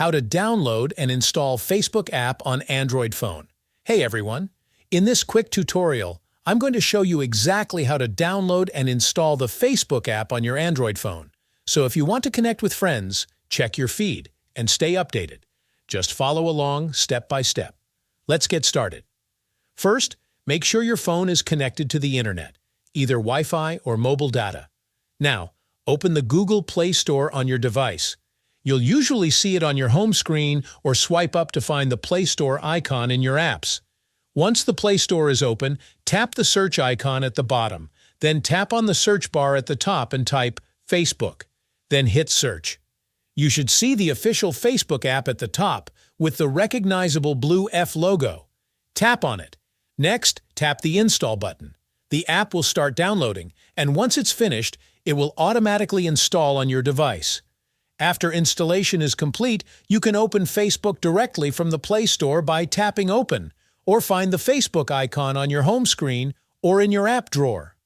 How to download and install Facebook app on Android phone. Hey everyone! In this quick tutorial, I'm going to show you exactly how to download and install the Facebook app on your Android phone. So if you want to connect with friends, check your feed and stay updated. Just follow along step by step. Let's get started. First, make sure your phone is connected to the internet, either Wi-Fi or mobile data. Now, open the Google Play Store on your device. You'll usually see it on your home screen or swipe up to find the Play Store icon in your apps. Once the Play Store is open, tap the search icon at the bottom. Then tap on the search bar at the top and type Facebook. Then hit search. You should see the official Facebook app at the top with the recognizable blue F logo. Tap on it. Next, tap the install button. The app will start downloading, and once it's finished, it will automatically install on your device. After installation is complete, you can open Facebook directly from the Play Store by tapping Open, or find the Facebook icon on your home screen or in your app drawer.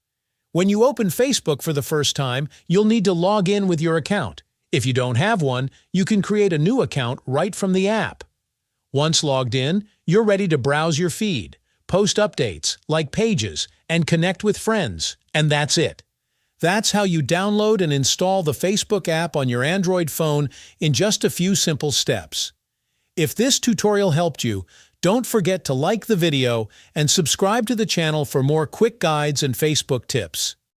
When you open Facebook for the first time, you'll need to log in with your account. If you don't have one, you can create a new account right from the app. Once logged in, you're ready to browse your feed, post updates, like pages, and connect with friends. And that's it. That's how you download and install the Facebook app on your Android phone in just a few simple steps. If this tutorial helped you, don't forget to like the video and subscribe to the channel for more quick guides and Facebook tips.